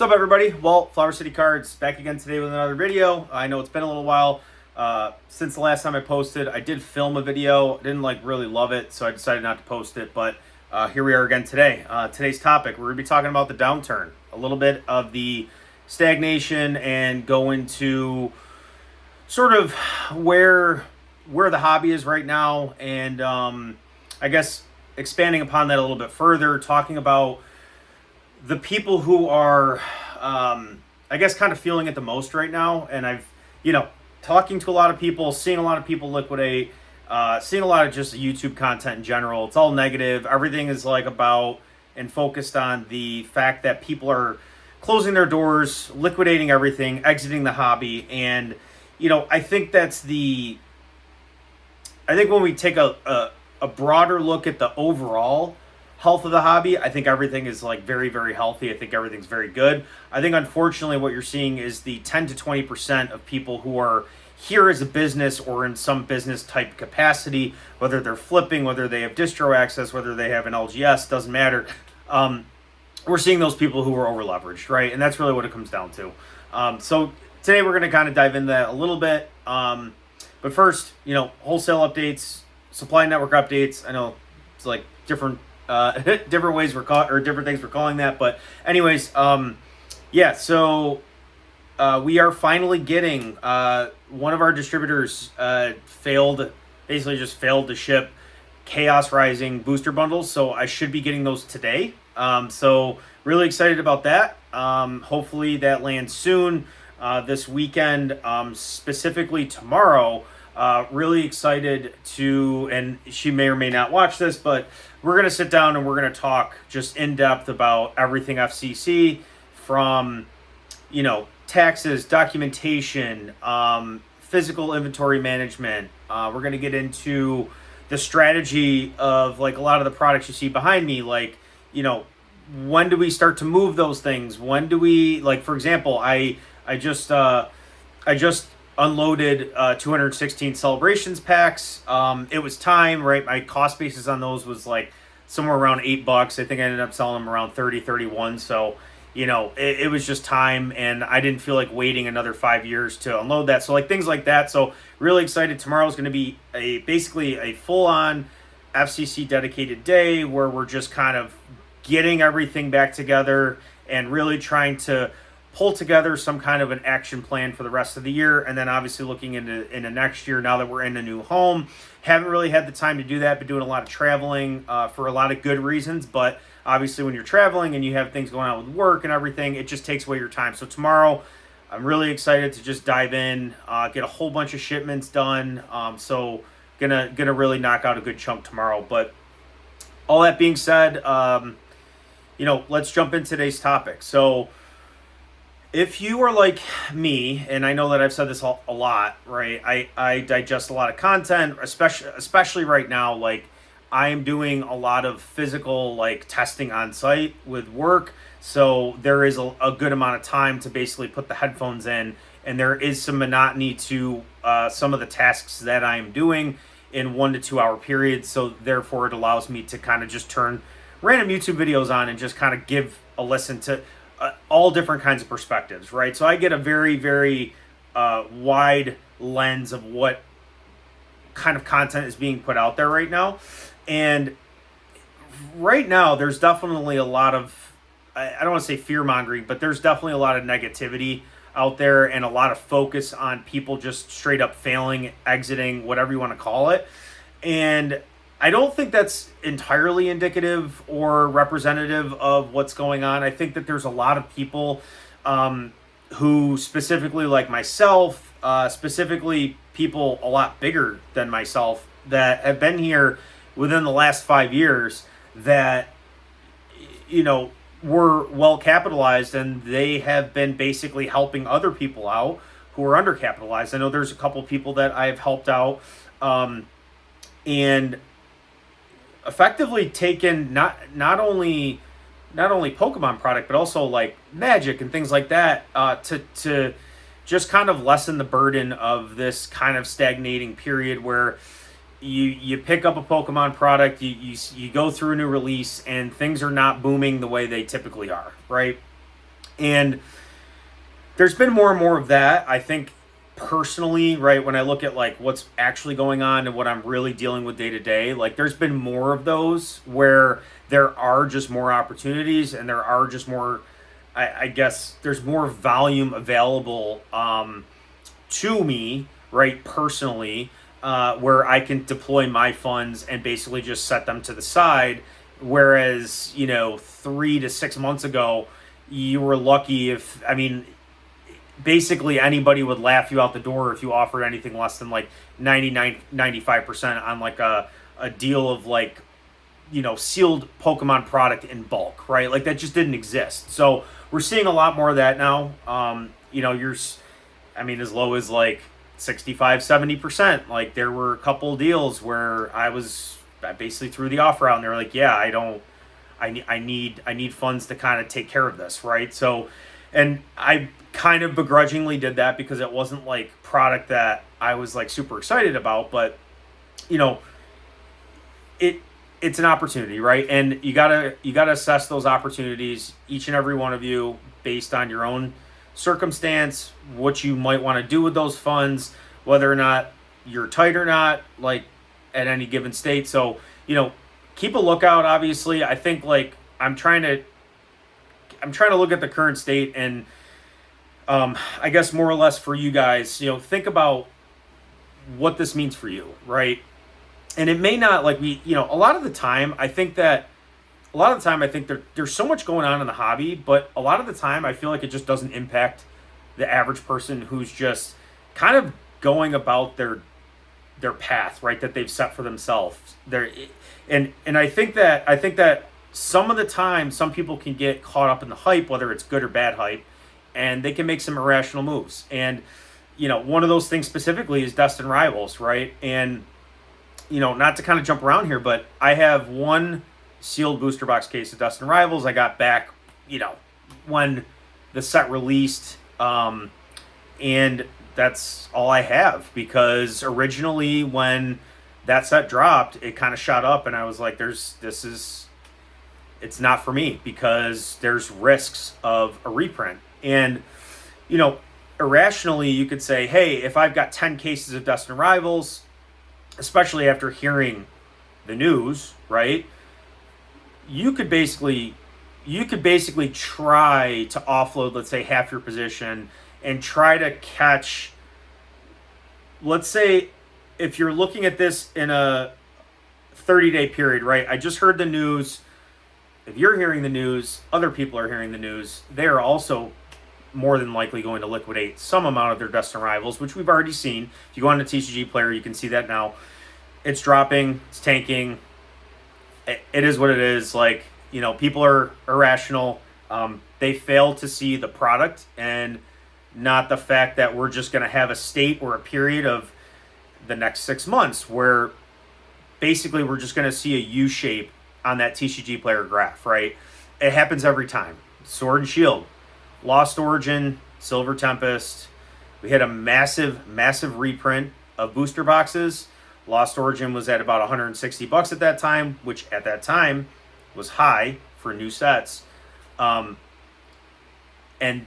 What's up, everybody? Well, Flower City Cards back again today with another video. I know it's been a little while since the last time I posted. I did film a video, didn't really love it, so I decided not to post it, but here we are again today. Today's topic, we're going to be talking about the downturn, a little bit of the stagnation, and go into sort of where the hobby is right now, and I guess expanding upon that a little bit further, talking about the people who are, I guess, kind of feeling it the most right now. And I've, talking to a lot of people, seeing a lot of people liquidate, seeing a lot of just YouTube content in general. It's all negative. Everything is about and focused on the fact that people are closing their doors, liquidating everything, exiting the hobby. And, I think I think when we take a broader look at the overall health of the hobby, I think everything is very, very healthy. I think everything's very good. I think unfortunately what you're seeing is the 10 to 20% of people who are here as a business or in some business type capacity, whether they're flipping, whether they have distro access, whether they have an LGS, doesn't matter. We're seeing those people who are over leveraged, right? And that's really what it comes down to. So today we're going to kind of dive into that a little bit. But first, wholesale updates, supply network updates. I know it's different different ways different things we're calling that, but anyways, so we are finally getting one of our distributors basically just failed to ship Chaos Rising booster bundles, so I should be getting those today. So really excited about that. Hopefully that lands soon this weekend, specifically tomorrow. Really excited to, and she may or may not watch this, but we're going to sit down and we're going to talk just in depth about everything FCC, from, taxes, documentation, physical inventory management. We're going to get into the strategy of a lot of the products you see behind me. When do we start to move those things? When do we, for example, I just unloaded 216 celebrations packs. It was time, right? My cost basis on those was somewhere around $8. I think I ended up selling them around 30, 31. So, it was just time, and I didn't feel like waiting another 5 years to unload that. So things like that. So really excited. Tomorrow's going to be basically a full-on FCC dedicated day where we're just kind of getting everything back together and really trying to pull together some kind of an action plan for the rest of the year. And then obviously looking into next year, now that we're in a new home. Haven't really had the time to do that, but doing a lot of traveling for a lot of good reasons. But obviously when you're traveling and you have things going on with work and everything, it just takes away your time. So tomorrow, I'm really excited to just dive in, get a whole bunch of shipments done. So gonna really knock out a good chunk tomorrow. But all that being said, let's jump into today's topic. So if you are like me, and I know that I've said this a lot, right? I digest a lot of content, especially right now. I am doing a lot of physical testing on site with work, so there is a good amount of time to basically put the headphones in, and there is some monotony to some of the tasks that I am doing in 1 to 2 hour periods. So therefore, it allows me to kind of just turn random YouTube videos on and just kind of give a listen to all different kinds of perspectives, right? So I get a very, very wide lens of what kind of content is being put out there right now. And right now, there's definitely a lot of, I don't want to say fear-mongering, but there's definitely a lot of negativity out there and a lot of focus on people just straight up failing, exiting, whatever you want to call it. And I don't think that's entirely indicative or representative of what's going on. I think that there's a lot of people who specifically like myself, specifically people a lot bigger than myself that have been here within the last 5 years that, were well capitalized, and they have been basically helping other people out who are undercapitalized. I know there's a couple people that I've helped out and effectively taken not only Pokemon product, but also Magic and things like that to just kind of lessen the burden of this kind of stagnating period where you pick up a Pokemon product, you go through a new release, and things are not booming the way they typically are, right? And there's been more and more of that. I think personally, right, when I look at like what's actually going on and what I'm really dealing with day to day, like there's been more of those where there are just more opportunities and there are just more, I guess there's more volume available to me, right, personally, where I can deploy my funds and basically just set them to the side. Whereas, 3 to 6 months ago, you were lucky if, I mean, basically anybody would laugh you out the door if you offered anything less than like 95% on like a deal of like, sealed Pokemon product in bulk, right? Like that just didn't exist. So we're seeing a lot more of that now. As low as like 65-70%. Like there were a couple deals where I basically threw the offer out and they're like, yeah, I need funds to kind of take care of this, right? So, and I kind of begrudgingly did that because it wasn't like product that I was like super excited about, but you know, it's an opportunity, right? And you gotta assess those opportunities, each and every one of you, based on your own circumstance, what you might want to do with those funds, whether or not you're tight or not, like at any given state. So, keep a lookout. Obviously, I think like I'm trying to look at the current state and I guess more or less for you guys, think about what this means for you, right? And it may not like a lot of the time I think there's so much going on in the hobby, but a lot of the time I feel like it just doesn't impact the average person who's just kind of going about their path, right, that they've set for themselves. And I think that some of the time some people can get caught up in the hype, whether it's good or bad hype, and they can make some irrational moves. And one of those things specifically is Destined Rivals, right? And not to kind of jump around here, but I have one sealed booster box case of Destined Rivals I got back, when the set released, and that's all I have, because originally when that set dropped, it kind of shot up, and I was like, it's not for me, because there's risks of a reprint. And irrationally you could say, hey, if I've got 10 cases of Destined Rivals, especially after hearing the news, right, you could basically try to offload, let's say, half your position and try to catch, let's say, if you're looking at this in a 30-day period, right? I just heard the news. If you're hearing the news, other people are hearing the news. They are also more than likely going to liquidate some amount of their Destined Rivals, which we've already seen. If you go on to TCG Player, you can see that now. It's dropping. It's tanking. It is what it is. Like, people are irrational. They fail to see the product and not the fact that we're just going to have a state or a period of the next 6 months where basically we're just going to see a U shape on that TCG Player graph, right? It happens every time. Sword and Shield, Lost Origin, Silver Tempest. We had a massive reprint of booster boxes. Lost Origin was at about $160 at that time, which at that time was high for new sets. And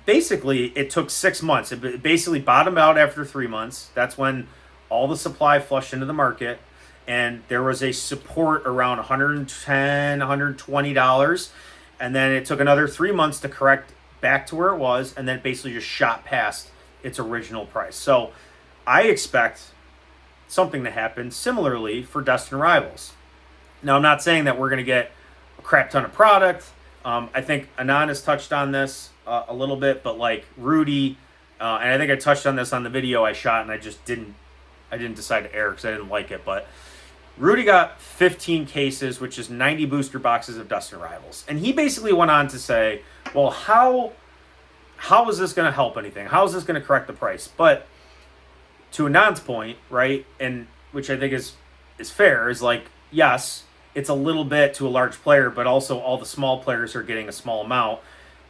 basically, it took 6 months. It basically bottomed out after 3 months. That's when all the supply flushed into the market. And there was a support around $110, $120. And then it took another 3 months to correct back to where it was. And then it basically just shot past its original price. So I expect something to happen similarly for Destined Rivals. Now, I'm not saying that we're going to get a crap ton of product. I think Anon has touched on this a little bit, but like Rudy, and I think I touched on this on the video I shot, and I didn't decide to air because I didn't like it, but Rudy got 15 cases, which is 90 booster boxes of Destined Rivals. And he basically went on to say, well, how is this going to help anything? How is this going to correct the price? But to Anand's point, right, and which I think is fair, is like, yes, it's a little bit to a large player, but also all the small players are getting a small amount.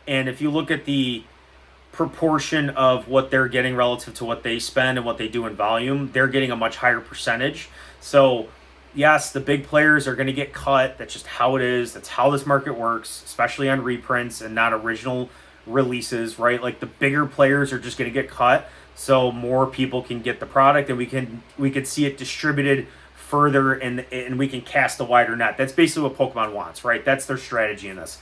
And if you look at the proportion of what they're getting relative to what they spend and what they do in volume, they're getting a much higher percentage. So yes, the big players are going to get cut. That's just how it is. That's how this market works, especially on reprints and not original releases, right? Like the bigger players are just going to get cut, so more people can get the product, and we could see it distributed further, and we can cast a wider net. That's basically what Pokemon wants, right? That's their strategy in this.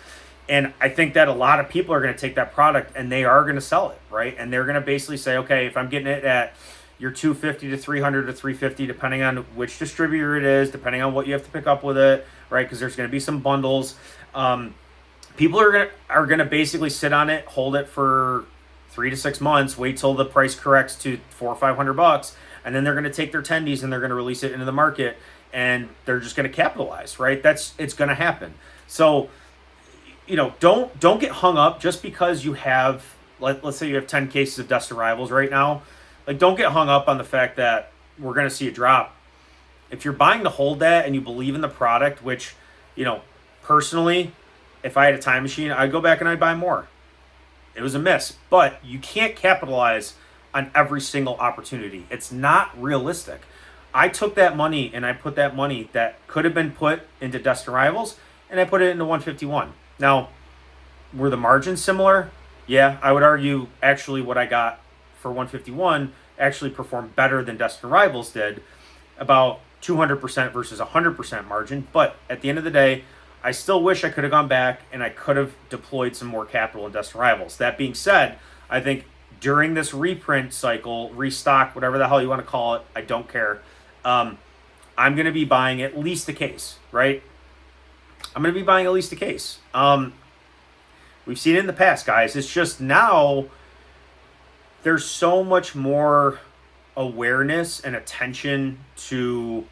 And I think that a lot of people are going to take that product and they are going to sell it, right? And they're going to basically say, okay, if I'm getting it at your 250 to 300 to 350, depending on which distributor it is, depending on what you have to pick up with it, right? Because there's going to be some bundles. People are gonna basically sit on it, hold it for 3 to 6 months, wait till the price corrects to $400 or $500, and then they're gonna take their tendies and they're gonna release it into the market, and they're just gonna capitalize, right? It's gonna happen. So, don't get hung up just because you have, let's say you have 10 cases of Dust Arrivals right now. Like, don't get hung up on the fact that we're gonna see a drop. If you're buying to hold that and you believe in the product, which, personally, if I had a time machine, I'd go back and I'd buy more. It was a miss. But you can't capitalize on every single opportunity. It's not realistic. I took that money and I put that money that could have been put into Dust Arrivals, and I put it into 151. Now, were the margins similar? Yeah, I would argue actually what I got for 151 actually performed better than Dust Arrivals did, about 200% versus 100% margin. But at the end of the day, I still wish I could have gone back and I could have deployed some more capital in Dust Arrivals. That being said, I think during this reprint cycle, restock, whatever the hell you want to call it, I don't care. I'm going to be buying at least a case, right? I'm going to be buying at least a case. We've seen it in the past, guys. It's just now there's so much more awareness and attention to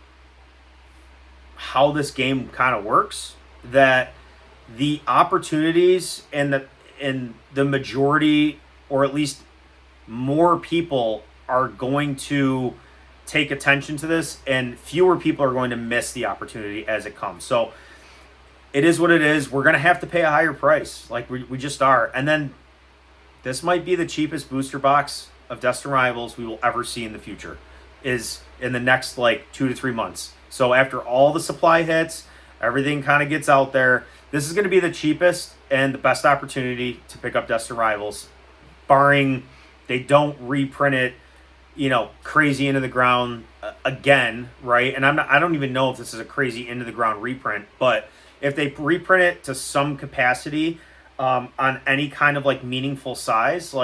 how this game kind of works, that the opportunities and the majority, or at least more people, are going to take attention to this, and fewer people are going to miss the opportunity as it comes. So it is what it is. We're going to have to pay a higher price. Like we just are. And then this might be the cheapest booster box of Dust Arrivals we will ever see in the future, is in the next 2 to 3 months. So after all the supply hits, everything kind of gets out there, this is going to be the cheapest and the best opportunity to pick up Dust Arrivals, barring they don't reprint it, crazy into the ground again, right? And I don't even know if this is a crazy into the ground reprint, but if they reprint it to some capacity on any kind of meaningful size,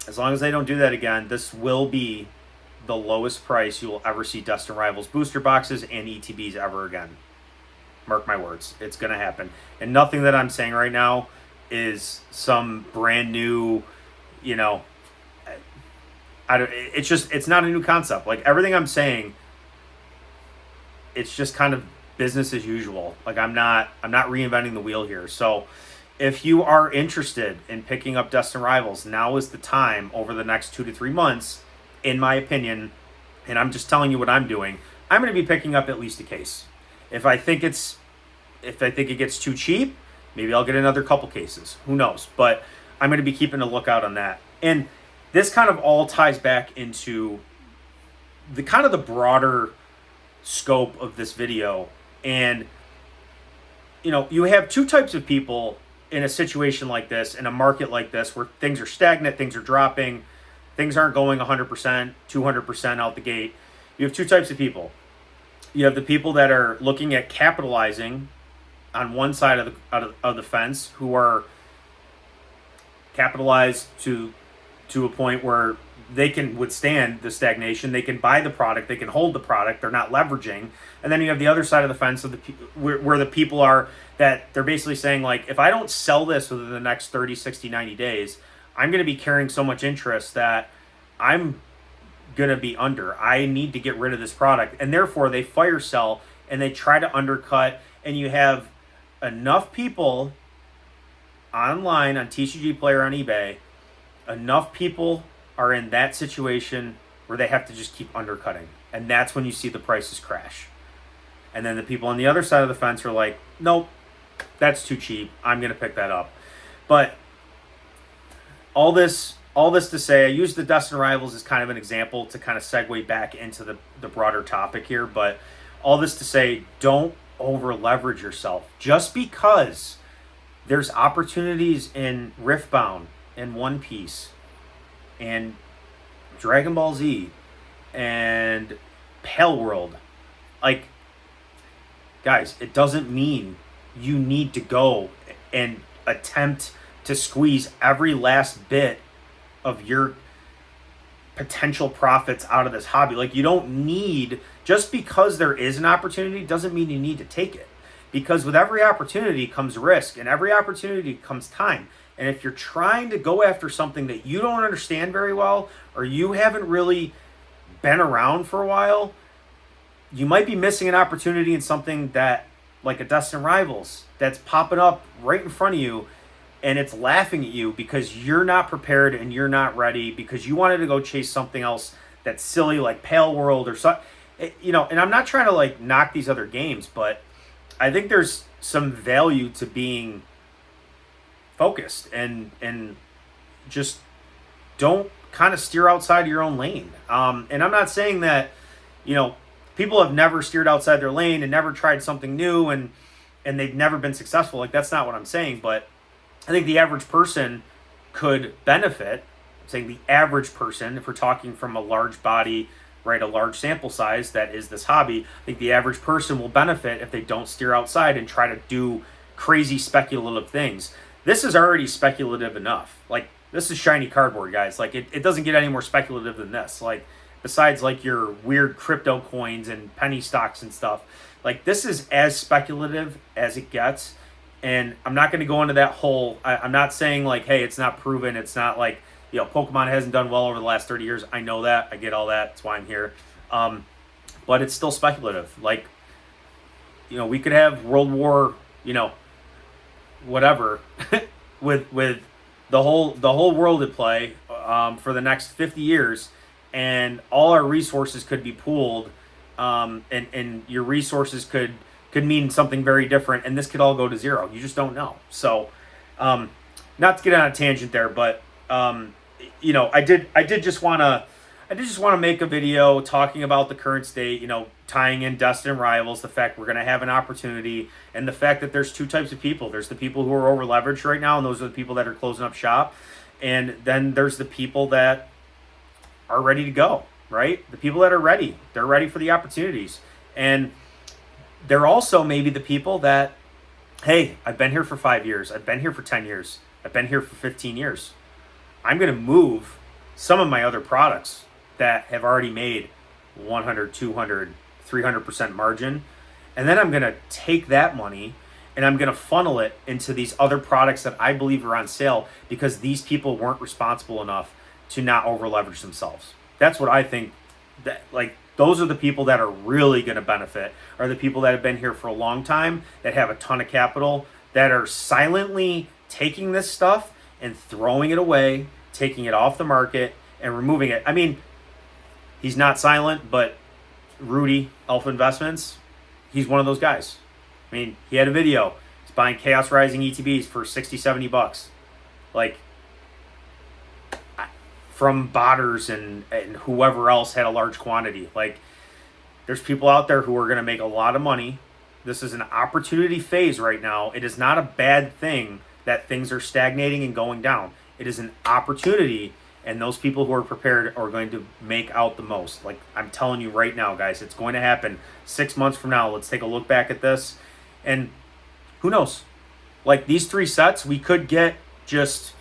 as long as they don't do that again, this will be the lowest price you will ever see Dust Arrivals booster boxes and ETBs ever again. Mark my words, it's going to happen. And nothing that I'm saying right now is some brand new, it's not a new concept. Everything I'm saying, it's just kind of business as usual. I'm not reinventing the wheel here. So if you are interested in picking up Dust Arrivals, now is the time over the next 2 to 3 months, in my opinion, and I'm just telling you what I'm doing. I'm going to be picking up at least a case. If I think it gets too cheap, maybe I'll get another couple cases. Who knows? But I'm going to be keeping a lookout on that. And this kind of all ties back into the kind of the broader scope of this video. And you have two types of people in a situation like this, in a market like this, where things are stagnant, things are dropping, things aren't going 100%, 200% out the gate. You have two types of people. You have the people that are looking at capitalizing on one side of the fence, who are capitalized to a point where they can withstand the stagnation. They can buy the product. They can hold the product. They're not leveraging. And then you have the other side of the fence of where the people are, that they're basically saying, if I don't sell this within the next 30, 60, 90 days, I'm going to be carrying so much interest that I'm going to be under. I need to get rid of this product. And therefore, they fire sell and they try to undercut. And you have enough people online, on TCG Player, on eBay, enough people are in that situation where they have to just keep undercutting. And that's when you see the prices crash. And then the people on the other side of the fence are like, nope, that's too cheap. I'm going to pick that up. But all this to say, I use the Dust Arrivals as kind of an example to kind of segue back into the broader topic here. But all this to say, don't over leverage yourself. Just because There's opportunities in Riftbound and One Piece and Dragon Ball Z and Palworld. Like, guys, it doesn't mean you need to go and attempt to squeeze every last bit of your potential profits out of this hobby. Like, you don't need, just because there is an opportunity doesn't mean you need to take it. Because with every opportunity comes risk, and every opportunity comes time. And if you're trying to go after something that you don't understand very well, or you haven't really been around for a while, you might be missing an opportunity in something that, like a Destined Rivals, that's popping up right in front of you, and it's laughing at you because you're not prepared and you're not ready, because you wanted to go chase something else that's silly, like Palworld or something. You know, and I'm not trying to like knock these other games, but I think there's some value to being focused and just don't kind of steer outside your own lane. And I'm not saying that, you know, people have never steered outside their lane and never tried something new and they've never been successful. Like, that's not what I'm saying, but I think the average person could benefit. I'm saying the average person, if we're talking from a large body, right, a large sample size that is this hobby, I think the average person will benefit if they don't steer outside and try to do crazy speculative things. This is already speculative enough. Like, this is shiny cardboard, guys. Like, it doesn't get any more speculative than this. Like, besides like your weird crypto coins and penny stocks and stuff, like, this is as speculative as it gets. And I'm not going to go into that whole, I'm not saying like, hey, it's not proven. It's not like, you know, Pokemon hasn't done well over the last 30 years. I know that. I get all that. That's why I'm here. But it's still speculative. Like, you know, we could have World War, you know, whatever, with the whole world at play for the next 50 years, and all our resources could be pooled, and your resources could mean something very different, and this could all go to zero. You just don't know. So, not to get on a tangent there, but you know, I did just want to make a video talking about the current state, you know, tying in Destined Rivals, the fact we're going to have an opportunity, and the fact that there's two types of people. There's the people who are over leveraged right now, and those are the people that are closing up shop. And then there's the people that are ready to go, right? The people that are ready. They're ready for the opportunities. And they're also maybe the people that, hey, I've been here for 5 years. I've been here for 10 years. I've been here for 15 years. I'm going to move some of my other products that have already made 100, 200, 300% margin. And then I'm going to take that money and I'm going to funnel it into these other products that I believe are on sale, because these people weren't responsible enough to not over leverage themselves. That's what I think. That, like, those are the people that are really going to benefit, are the people that have been here for a long time, that have a ton of capital, that are silently taking this stuff and throwing it away, taking it off the market and removing it. I mean, he's not silent, but Rudy, Alpha Investments, he's one of those guys. I mean, he had a video. He's buying Chaos Rising ETBs for 60, 70 bucks. Like, from botters and whoever else had a large quantity. Like, there's people out there who are going to make a lot of money. This is an opportunity phase right now. It is not a bad thing that things are stagnating and going down. It is an opportunity, and those people who are prepared are going to make out the most. Like, I'm telling you right now, guys, it's going to happen 6 months from now. Let's take a look back at this, and who knows? Like, these 3 sets, we could get just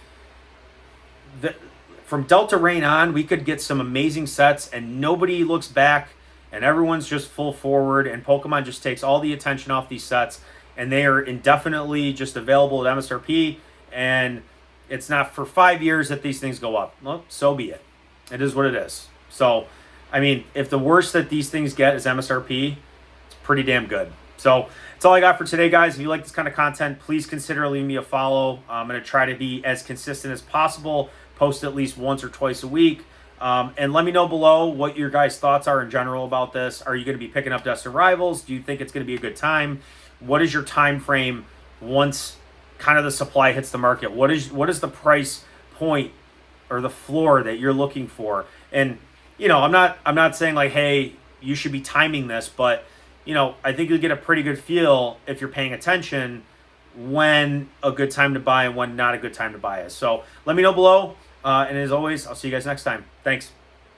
from Delta Rain on, we could get some amazing sets, and nobody looks back, and everyone's just full forward, and Pokemon just takes all the attention off these sets, and they are indefinitely just available at MSRP, and it's not for 5 years that these things go up. Well, so be it. It is what it is. So, I mean, if the worst that these things get is MSRP, it's pretty damn good. So, that's all I got for today, guys. If you like this kind of content, please consider leaving me a follow. I'm going to try to be as consistent as possible, post at least once or twice a week. And let me know below what your guys' thoughts are in general about this. Are you going to be picking up Destined Rivals? Do you think it's going to be a good time? What is your time frame once kind of the supply hits the market? What is the price point or the floor that you're looking for? And, you know, I'm not saying like, hey, you should be timing this, but, you know, I think you'll get a pretty good feel if you're paying attention when a good time to buy and when not a good time to buy is. So let me know below. And as always, I'll see you guys next time. Thanks.